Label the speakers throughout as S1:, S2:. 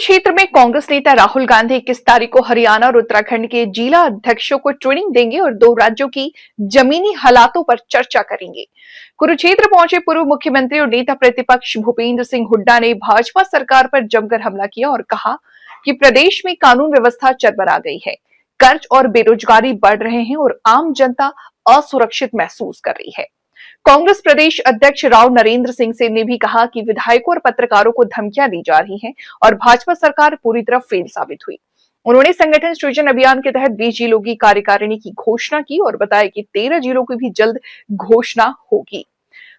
S1: कुरुक्षेत्र में कांग्रेस नेता राहुल गांधी 21 तारीख को हरियाणा और उत्तराखंड के जिला अध्यक्षों को ट्रेनिंग देंगे और दो राज्यों की जमीनी हालातों पर चर्चा करेंगे। कुरुक्षेत्र पहुंचे पूर्व मुख्यमंत्री और नेता प्रतिपक्ष भूपेंद्र सिंह हुड्डा ने भाजपा सरकार पर जमकर हमला किया और कहा कि प्रदेश में कानून व्यवस्था चरमरा गई है, कर्ज और बेरोजगारी बढ़ रहे हैं और आम जनता असुरक्षित महसूस कर रही है। कांग्रेस प्रदेश अध्यक्ष राव नरेंद्र सिंह सेन ने भी कहा कि विधायकों और पत्रकारों को धमकियां दी जा रही हैं और भाजपा सरकार पूरी तरह फेल साबित हुई। उन्होंने संगठन सृजन अभियान के तहत 20 जिलों की कार्यकारिणी की घोषणा की और बताया कि 13 जिलों की भी जल्द घोषणा होगी।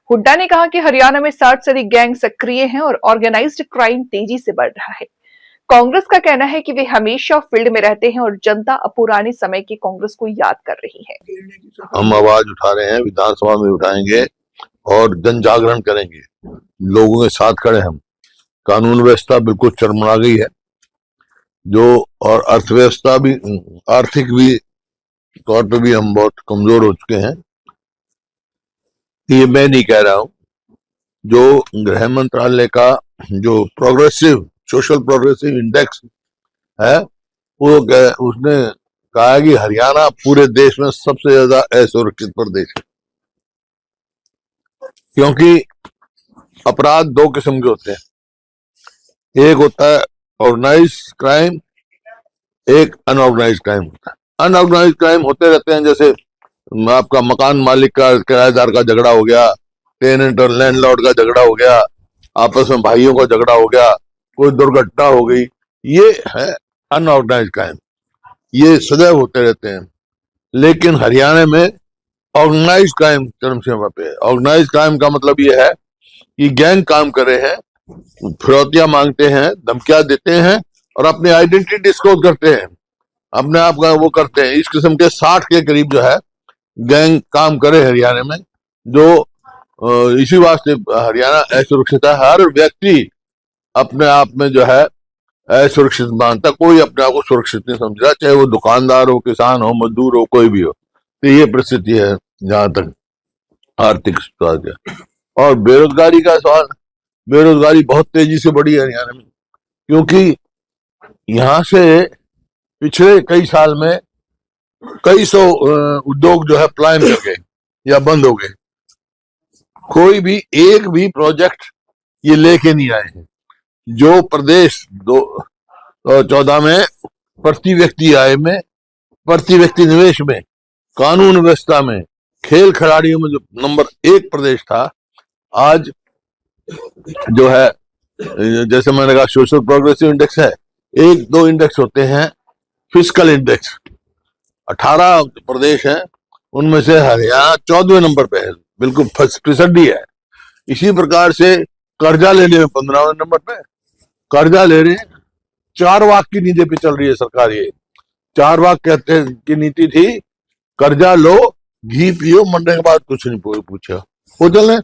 S1: हुड्डा ने कहा कि हरियाणा में 60 से अधिक गैंग सक्रिय हैं और ऑर्गेनाइज्ड क्राइम तेजी से बढ़ रहा है। कांग्रेस का कहना है कि वे हमेशा फील्ड में रहते हैं और जनता अब पुराने समय की कांग्रेस को याद कर रही है।
S2: हम आवाज उठा रहे हैं, विधानसभा में उठाएंगे और जन जागरण करेंगे। लोगों के साथ खड़े हम। कानून व्यवस्था बिल्कुल चरमरा गई है, जो और अर्थव्यवस्था भी, आर्थिक भी तौर पे भी हम बहुत कमजोर हो चुके हैं। ये मैं नहीं कह रहा हूं, जो गृह मंत्रालय का जो सोशल प्रोग्रेसिव इंडेक्स है, वो उसने कहा कि हरियाणा पूरे देश में सबसे ज्यादा असुरक्षित प्रदेश है, क्योंकि अपराध दो किस्म के होते हैं। एक होता है ऑर्गेनाइज क्राइम, एक अनऑर्गेनाइज क्राइम होता है। अनऑर्गेनाइज क्राइम होते रहते हैं, जैसे आपका मकान मालिक का किराएदार का झगड़ा हो गया, टेनेंट और लैंडलॉर्ड का झगड़ा हो गया, आपस में भाइयों का झगड़ा हो गया, कोई दुर्घटना हो गई, ये है अनऑर्गेनाइज क्राइम। ये सदैव होते रहते हैं। लेकिन हरियाणा में ऑर्गेनाइज क्राइम चरम सीमा पे है। ऑर्गेनाइज क्राइम का मतलब ये है कि गैंग काम कर रहे हैं, फिरौतियां मांगते हैं, धमकियां देते हैं और अपनी आइडेंटिटी डिस्क्लोज करते हैं, अपने आप का वो करते हैं। इस किस्म के 60 के करीब जो है गैंग काम करे हरियाणा में, जो इसी वास्ते हरियाणा असुरक्षित है। हर व्यक्ति अपने आप में जो है असुरक्षित मानता, कोई अपने आप को सुरक्षित नहीं समझ रहा, चाहे वो दुकानदार हो, किसान हो, मजदूर हो, कोई भी हो। तो ये परिस्थिति है जहां तक आर्थिक स्वास्थ्य और बेरोजगारी का सवाल। बेरोजगारी बहुत तेजी से बढ़ी है हरियाणा में, क्योंकि यहाँ से पिछले कई साल में कई सौ उद्योग जो है पलायन कर गए या बंद हो गए। कोई भी एक भी प्रोजेक्ट ये लेके नहीं आए हैं। जो प्रदेश 2014 में प्रति व्यक्ति आय में, प्रति व्यक्ति निवेश में, कानून व्यवस्था में, खेल खिलाड़ियों में जो नंबर 1 प्रदेश था, आज जो है, जैसे मैंने कहा, सोशल प्रोग्रेसिव इंडेक्स है। 1-2 इंडेक्स होते हैं, फिस्कल इंडेक्स। 18 प्रदेश हैं, उनमें से हरियाणा 14वें नंबर पे है, बिल्कुल फिसड्डी है। इसी प्रकार से कर्जा लेने में 15वें नंबर पे कर्जा ले रहे हैं। 4 वाक की नीति पे चल रही है सरकार। ये 4 वाक कहते हैं की नीति थी, कर्जा लो, घी पियो, मरने के बाद कुछ नहीं पूछा। वो चले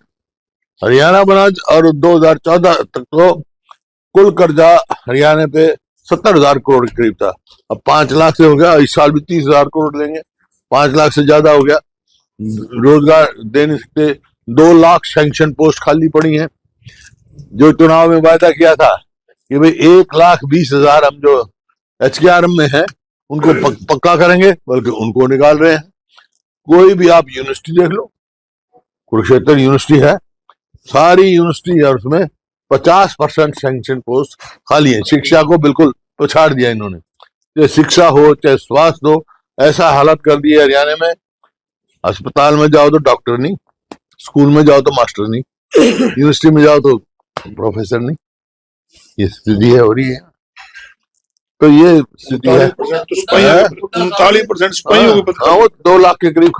S2: हरियाणा बना और 2014 तक तो कुल कर्जा हरियाणा पे 70,000 करोड़ के करीब था। अब 5 लाख से हो गया। इस साल भी 30,000 करोड़ लेंगे, 5 लाख से ज्यादा हो गया। रोजगार देने से 2 लाख सैंक्शन पोस्ट खाली पड़ी हैं। जो चुनाव में वायदा किया था कि भाई 1,20,000 हम जो HKRM में हैं उनको पक्का करेंगे, बल्कि उनको निकाल रहे हैं। कोई भी आप यूनिवर्सिटी देख लो, कुरुक्षेत्र यूनिवर्सिटी है, सारी यूनिवर्सिटी है, उसमें 50% सैंक्शन पोस्ट खाली है। शिक्षा को बिल्कुल पछाड़ दिया इन्होंने। चाहे शिक्षा हो, चाहे स्वास्थ्य हो, ऐसा हालत कर दी है हरियाणा में। अस्पताल में जाओ तो डॉक्टर नहीं, स्कूल में जाओ तो मास्टर नहीं, यूनिवर्सिटी में जाओ तो प्रोफेसर नहीं। ये स्थिति है हो रही है। तो ये स्थिति है।
S3: 39%
S2: 2 लाख के करीब